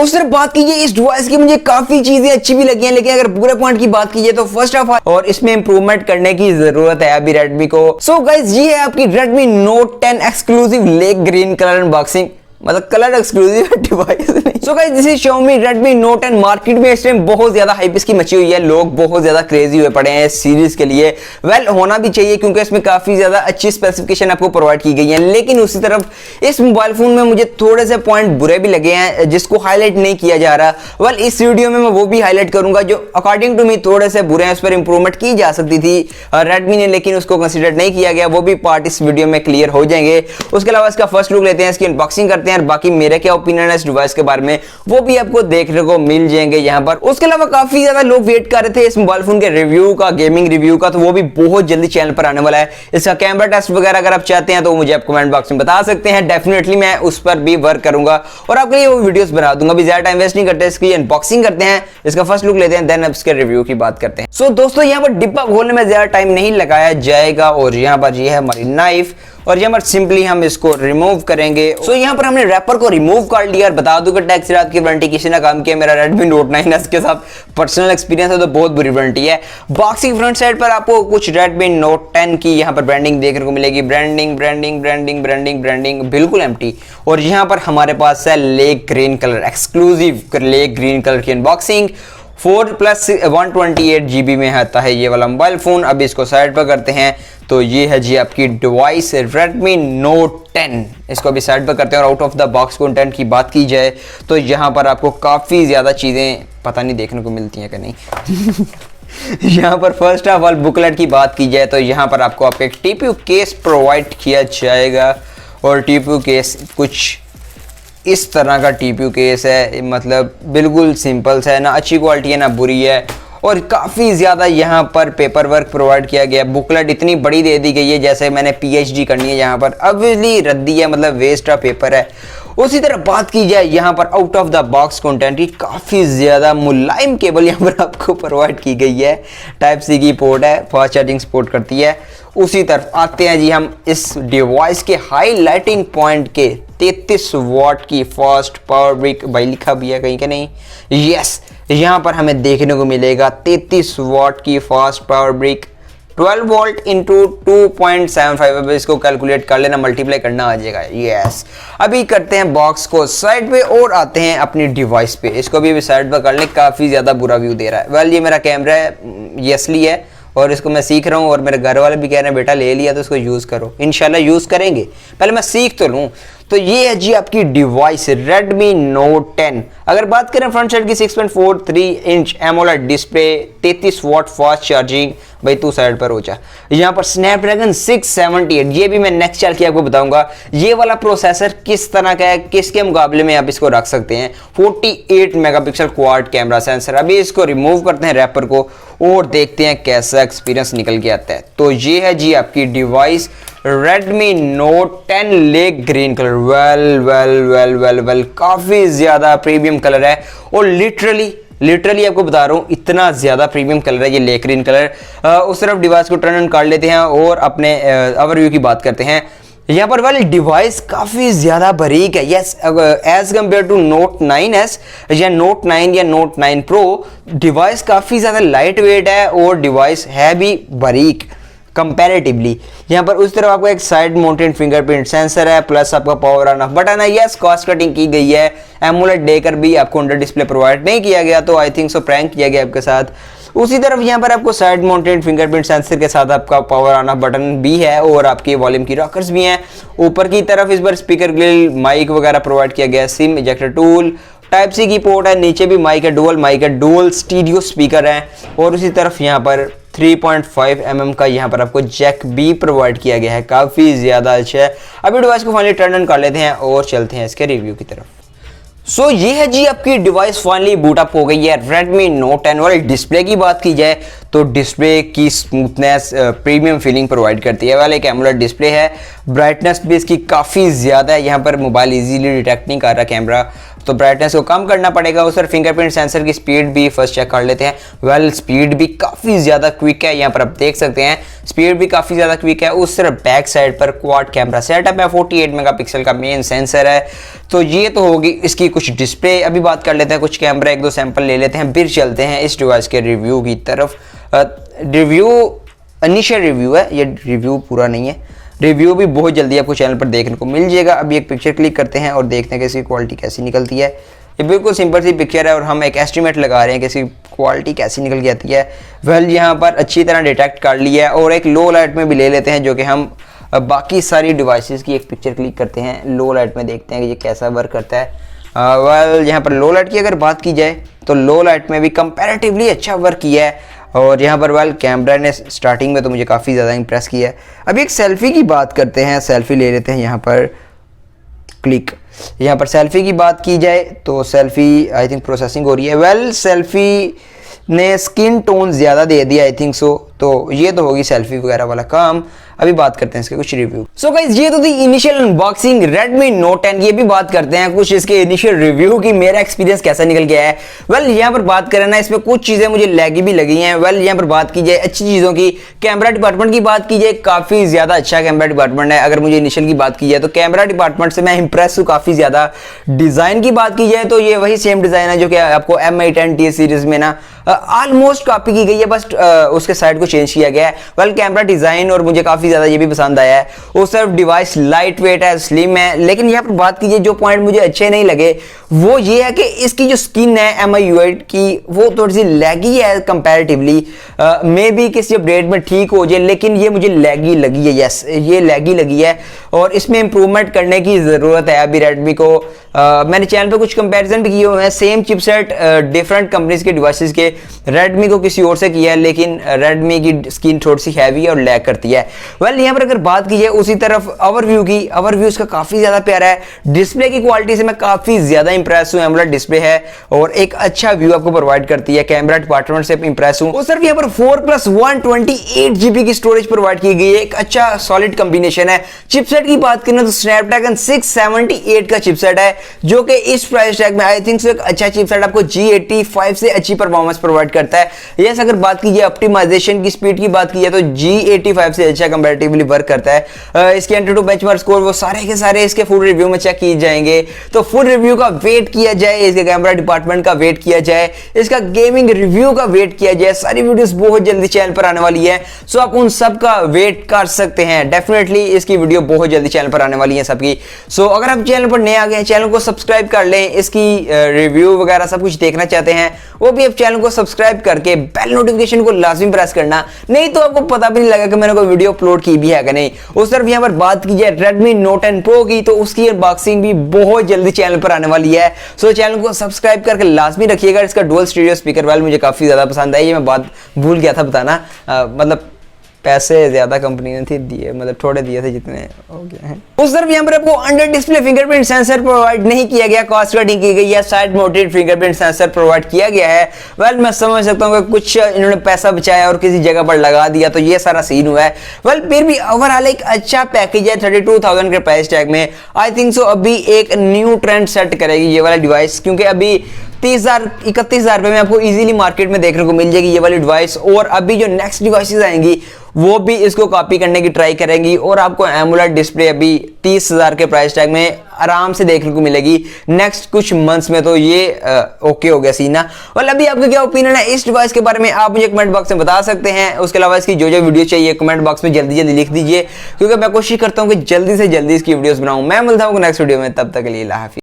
उस तरफ बात कीजिए इस डिवाइस की मुझे काफी चीजें अच्छी भी लगी हैं, लेकिन अगर बुरे पॉइंट की बात कीजिए तो फर्स्ट ऑफ ऑल और इसमें इंप्रूवमेंट करने की जरूरत है अभी Redmi को। सो गाइस ये है आपकी Redmi Note 10 exclusive lake green colour unboxing, मतलब कलर एक्सक्लूसिव डिवाइस नहीं। So guys this is Xiaomi Redmi Note 10। Market में इस टाइम बहुत ज्यादा हाइप इसकी मची हुई है, लोग बहुत ज्यादा क्रेजी हुए पड़े हैं इस सीरीज के लिए। वेल होना भी चाहिए क्योंकि इसमें काफी ज्यादा अच्छी स्पेसिफिकेशन आपको प्रोवाइड की गई है, लेकिन उसी तरफ इस मोबाइल फोन में मुझे थोड़े से पॉइंट बुरे भी लगे हैं जिसको हाईलाइट नहीं किया जा रहा। वेल इस वीडियो में मैं वो भी हाईलाइट करूंगा जो अकॉर्डिंग टू मी थोड़े से बुरे हैं, उस पर इंप्रूवमेंट की जा सकती थी रेडमी ने, लेकिन उसको कंसिडर नहीं किया गया। वो भी पार्ट इस वीडियो में क्लियर हो जाएंगे। उसके अलावा इसका फर्स्ट लुक लेते हैं, इसकी अनबॉक्सिंग करते हैं और बाकी मेरे क्या ओपिनियन है इस डिवाइस के बारे में वो भी आपको देखने को मिल जाएंगे यहाँ पर। उसके अलावा काफी ज्यादा लोग वेट कर रहे थे इस मोबाइल फोन के रिव्यू का, गेमिंग रिव्यू का, तो वो भी बहुत जल्दी चैनल पर आने वाला है। इसका कैमरा टेस्ट वगैरह अगर आप चाहते हैं तो मुझे आप कमेंट बॉक्स में बता सकते हैं, डेफिनेटली मैं उस पर भी वर्क करूंगा और आपके लिए वो वीडियोस बना दूंगा। अभी ज्यादा टाइम वेस्ट नहीं करते, इसकी अनबॉक्सिंग करते हैं, इसका फर्स्ट लुक लेते हैं, देन अब इसके रिव्यू की बात करते हैं। सो दोस्तों यहाँ पर डिब्बा खोलने में ज्यादा टाइम नहीं लगाया जाएगा और यहाँ पर ये है हमारी नाइफ और यहाँ पर सिंपली हम इसको रिमूव करेंगे। सो यहाँ पर हमने रैपर को रिमूव कर लिया और बता दूं कि टैक्स रात की वारंटी किसी ने काम किया, मेरा Redmi Note 9 के साथ पर्सनल एक्सपीरियंस है तो बहुत बुरी वारंटी है। बॉक्स की फ्रंट साइड पर आपको कुछ Redmi Note 10 की यहाँ पर ब्रांडिंग देखने को मिलेगी, ब्रांडिंग बिल्कुल एम्प्टी। और यहाँ पर हमारे पास है lake green colour, exclusive lake green colour की अनबॉक्सिंग। 4+128 GB में आता है ये वाला मोबाइल फोन। अब इसको साइड पर करते हैं तो ये है जी आपकी डिवाइस Redmi Note 10। इसको अभी साइड पर करते हैं और out of the box content की बात की जाए तो यहाँ पर आपको काफ़ी ज़्यादा चीज़ें पता नहीं देखने को मिलती हैं कि नहीं। यहाँ पर फर्स्ट ऑफ ऑल बुकलेट की बात की जाए तो यहाँ पर आपको एक TPU केस प्रोवाइड किया जाएगा और TPU केस कुछ इस तरह का TPU केस है, मतलब बिल्कुल सिंपल सा है, ना अच्छी क्वालिटी है ना बुरी है और काफ़ी ज़्यादा यहाँ पर पेपर वर्क प्रोवाइड किया गया। बुकलेट इतनी बड़ी दे दी गई है जैसे मैंने PhD करनी है, यहाँ पर ऑब्वियसली रद्दी है, मतलब वेस्ट ऑफ पेपर है। उसी तरह बात की जाए यहाँ पर out of the box content की काफ़ी ज़्यादा मुलायम केबल यहाँ पर आपको प्रोवाइड की गई है। टाइप सी की पोर्ट है, फास्ट चार्जिंग सपोर्ट करती है। उसी तरफ आते हैं जी हम इस डिवाइस के हाईलाइटिंग पॉइंट के 33 वाट की फास्ट पावर ब्रिक, भाई लिखा भी है कहीं के नहीं, यस यहाँ पर हमें देखने को मिलेगा 33 वाट की fast power brick, 12 volt into 2.75। अब इसको कैलकुलेट कर लेना, मल्टीप्लाई करना आ जाएगा, यस। अभी करते हैं बॉक्स को साइड पे और आते हैं अपनी डिवाइस पे। इसको भी साइड पर कर लें, काफ़ी ज़्यादा बुरा व्यू दे रहा है। वेल ये मेरा कैमरा है, ये असली है और इसको मैं सीख रहा हूँ और मेरे घर वाले भी कह रहे हैं बेटा ले लिया तो इसको यूज़ करो, इंशाल्लाह यूज़ करेंगे, पहले मैं सीख तो लूँ। तो ये है जी आपकी डिवाइस Redmi Note 10। अगर बात करें फ्रंट साइड की 6.43 inch AMOLED display, 33 watt fast charging, भाई तू साइड पर हो जा। यहाँ पर Snapdragon 678, ये भी मैं नेक्स्ट चल के आपको बताऊंगा ये वाला प्रोसेसर किस तरह का है, किसके मुकाबले में आप इसको रख सकते हैं। 48 मेगापिक्सल क्वाड कैमरा सेंसर। अभी इसको रिमूव करते हैं रैपर को और देखते हैं कैसा एक्सपीरियंस निकल के आता है। तो ये है जी आपकी device Redmi Note 10 lake green colour. Well काफ़ी ज़्यादा प्रीमियम कलर है और लिटरली आपको बता रहा हूँ इतना ज़्यादा प्रीमियम कलर है ये लेक ग्रीन कलर। उस तरफ डिवाइस को टर्न ऑन कर लेते हैं और अपने ओवरव्यू की बात करते हैं। यहाँ पर वाली डिवाइस काफ़ी ज़्यादा बारीक है, yes as compare to Note 9S या Note 9 या Note 9 Pro डिवाइस काफ़ी ज़्यादा लाइट वेट है और डिवाइस है भी बारीक कंपैरेटिवली। यहाँ पर उस तरफ आपको एक साइड माउंटेड फिंगरप्रिंट सेंसर है, प्लस आपका पावर ऑन ऑफ बटन है। यस कॉस्ट कटिंग की गई है, एमोलेड देकर भी आपको अंडर डिस्प्ले प्रोवाइड नहीं किया गया, तो आई थिंक सो प्रैंक किया गया आपके साथ। उसी तरफ यहाँ पर आपको साइड माउंटेड फिंगरप्रिंट सेंसर के साथ आपका पावर ऑन ऑफ बटन भी है और आपके वॉल्यूम की रॉकर्स भी हैं। ऊपर की तरफ इस बार स्पीकर ग्रिल, माइक वगैरह प्रोवाइड किया गया, SIM ejector tool, type C की पोर्ट है, नीचे भी माइक है, डुअल स्टीरियो स्पीकर है और उसी तरफ यहाँ पर 3.5 mm का यहाँ पर आपको जैक भी प्रोवाइड किया गया है, काफ़ी ज़्यादा अच्छा है। अभी डिवाइस को फाइनली टर्न ऑन कर लेते हैं और चलते हैं इसके रिव्यू की तरफ। सो ये है जी आपकी डिवाइस फाइनली बूट अप हो गई है Redmi Note 10। वाली डिस्प्ले की बात की जाए तो डिस्प्ले की स्मूथनेस प्रीमियम फीलिंग प्रोवाइड करती है। वाले एक एमोलेड डिस्प्ले है, ब्राइटनेस भी इसकी काफ़ी ज़्यादा है, यहाँ पर मोबाइल इजीली डिटेक्ट नहीं कर रहा कैमरा। तो ब्राइटनेस को कम करना पड़ेगा। उस पर फिंगरप्रिंट सेंसर की स्पीड भी फर्स्ट चेक कर लेते हैं। वेल स्पीड भी काफ़ी ज़्यादा क्विक है, यहाँ पर आप देख सकते हैं स्पीड भी काफ़ी ज़्यादा क्विक है। उस तरफ बैक साइड पर क्वाड कैमरा सेटअप है, 48 मेगापिक्सल का मेन सेंसर है। तो ये तो होगी इसकी कुछ डिस्प्ले। अभी बात कर लेते हैं कुछ कैमरा, एक दो सैंपल ले लेते हैं, फिर चलते हैं इस डिवाइस के रिव्यू की तरफ। रिव्यू इनिशियल रिव्यू है, ये रिव्यू पूरा नहीं है। रिव्यू भी बहुत जल्दी आपको चैनल पर देखने को मिल जाएगा। अभी एक पिक्चर क्लिक करते हैं और देखते हैं कि इसकी क्वालिटी कैसी निकलती है। ये बिल्कुल सिंपल सी पिक्चर है और हम एक एस्टिमेट लगा रहे हैं कि इसकी क्वालिटी कैसी निकल के आती है। वेल यहाँ पर अच्छी तरह डिटेक्ट कर लिया है और एक लो लाइट में भी ले लेते हैं, जो कि हम बाकी सारी डिवाइसेस की एक पिक्चर क्लिक करते हैं, लो लाइट में देखते हैं कि ये कैसा वर्क करता है। वेल यहाँ पर लो लाइट की अगर बात की जाए तो लो लाइट में भी कंपैरेटिवली अच्छा वर्क किया है। और यहाँ पर वेल कैमरा ने स्टार्टिंग में तो मुझे काफ़ी ज़्यादा इंप्रेस किया है। अभी एक सेल्फी की बात करते हैं, सेल्फी ले लेते हैं यहाँ पर क्लिक। यहाँ पर सेल्फी की बात की जाए तो सेल्फी आई थिंक प्रोसेसिंग हो रही है। वेल सेल्फी ने स्किन टोन ज़्यादा दे दिया आई थिंक सो, तो ये तो होगी सेल्फी वगैरह वाला काम। अभी बात करते हैं इसके कुछ रिव्यू। सो गाइस ये तो थी इनिशियल अनबॉक्सिंग Redmi Note 10 की। भी बात करते हैं कुछ इसके इनिशियल रिव्यू की, मेरा एक्सपीरियंस कैसा निकल गया है। वेल यहाँ पर बात करें ना, इसमें कुछ चीजें मुझे लैगी भी लगी हैं। वेल यहाँ पर बात की जाए अच्छी चीजों की, कैमरा डिपार्टमेंट की बात की जाए, काफी ज्यादा अच्छा कैमरा डिपार्टमेंट है। अगर मुझे इनिशियल की बात की जाए तो कैमरा डिपार्टमेंट से मैं इंप्रेस हूँ काफी ज्यादा। डिजाइन की बात की जाए तो ये वही सेम डिजाइन है जो कि आपको Mi10T सीरीज में ना ऑलमोस्ट कॉपी की गई है, बस उसके साइड को चेंज किया गया है। वेल कैमरा डिजाइन और मुझे काफी ज्यादा ये भी पसंद आया है। वो सिर्फ डिवाइस लाइट वेट है, स्लिम है। लेकिन यहाँ पर बात कीजिए जो पॉइंट मुझे अच्छे नहीं लगे वो ये है कि इसकी जो स्किन है MIUI की वो थोड़ी सी लैगी है कंपैरेटिवली। मे बी किसी अपडेट में ठीक हो जाए, लेकिन ये मुझे लैगी लगी है। यस ये लैगी लगी है और इसमें इंप्रूवमेंट करने की जरूरत है अभी रेडमी को। मैंने चैनल पे कुछ कंपैरिजन भी किए हुए हैं, सेम चिपसेट डिफरेंट कंपनीज के डिवाइसेस के। रेडमी को किसी और से किया है, लेकिन रेडमी की स्किन थोड़ी सी हैवी और लैग करती है। वेल यहाँ पर अगर बात की जाए उसी तरफ ओवरव्यू की, ओवरव्यू इसका काफी ज्यादा प्यारा है। डिस्प्ले की क्वालिटी से मैं काफी ज्यादा इंप्रेस हूं। एमोलेड डिस्प्ले है और एक अच्छा व्यू आपको प्रोवाइड करती है। कैमरा डिपार्टमेंट से इंप्रेस हूं। और सिर्फ यहाँ पर 4+128 GB की स्टोरेज प्रोवाइड की गई है, एक अच्छा सॉलिड कॉम्बिनेशन है। चिपसेट की बात करें तो स्नैपड्रैगन 678 का चिपसेट है, जो कि इस प्राइस टैग में आई थिंक सो एक अच्छा चिपसेट आपको G85 से अच्छी परफॉर्मेंस प्रोवाइड करता है। यस अगर बात की जाए ऑप्टिमाइजेशन की स्पीड की बात की जाए तो G85 से अच्छा कंपैरेटिवली वर्क करता है। इसके एंट्री टू बेंचमार्क स्कोर वो सारे के सारे इसके फुल रिव्यू में चेक किए जाएंगे। तो फुल रिव्यू का वेट किया जाए, इसके कैमरा डिपार्टमेंट का वेट किया जाए, इसका गेमिंग रिव्यू का वेट किया जाए। सारी वीडियोस बहुत जल्दी चैनल पर आने वाली है, सो आप उन सब का वेट कर सकते हैं। डेफिनेटली इसकी वीडियो बहुत जल्दी चैनल पर आने वाली है सबकी। सो अगर आप चैनल पर नए आ गए हैं चैनल को सब्सक्राइब कर लें। इसकी रिव्यू वगैरह सब कुछ देखना चाहते हैं वो भी आप चैनल को सब्सक्राइब करके बेल नोटिफिकेशन को लाजमी प्रेस करना, नहीं तो आपको पता भी नहीं लगा कि मैंने कोई वीडियो अपलोड की भी है कि नहीं। उस तरफ यहाँ पर बात की जाए Redmi Note 10 Pro की, तो उसकी अनबॉक्सिंग भी बहुत जल्दी चैनल पर आने वाली है। सो चैनल को सब्सक्राइब करके लाजमी रखिएगा। इसका डुअल स्टीरियो स्पीकर वाल मुझे काफी ज्यादा पसंद आई, ये मैं बात भूल गया था बताना। मतलब पैसे ज्यादा कंपनी ने थी दिए, मतलब थोड़े दिए थे जितने हो गए हैं। उस तरफ यहाँ पर आपको under display fingerprint sensor provide नहीं किया गया, कॉस्ट कटिंग की गई है, side mounted fingerprint sensor provide किया गया है। वेल मैं समझ सकता हूँ कि कुछ इन्होंने पैसा बचाया और किसी जगह पर लगा दिया, तो ये सारा सीन हुआ है। वेल फिर भी ओवरऑल एक अच्छा पैकेज है 32,000 के प्राइस टैग में। आई थिंक सो अभी एक न्यू ट्रेंड सेट करेगी ये वाला डिवाइस, क्योंकि अभी 31,000 रुपए में आपको इजीली मार्केट में देखने को मिल जाएगी ये वाली डिवाइस। और अभी जो नेक्स्ट डिवाइसेस आएंगी वो भी इसको कॉपी करने की ट्राई करेंगी और आपको एमोलेड डिस्प्ले अभी 30,000 के प्राइस टैग में आराम से देखने को मिलेगी नेक्स्ट कुछ मंथ्स में। तो ये ओके हो गया सीना। और अभी आपका क्या ओपिनियन है इस डिवाइस के बारे में, आप मुझे कमेंट बॉक्स में बता सकते हैं। उसके अलावा इसकी जो जो वीडियो चाहिए कमेंट बॉक्स में जल्दी जल्दी लिख दीजिए, क्योंकि मैं कोशिश करता हूँ कि जल्दी से जल्दी इसकी वीडियोस बनाऊं। मैं मिलता हूँ नेक्स्ट वीडियो में, तब तक के लिए अल्लाह हाफिज़।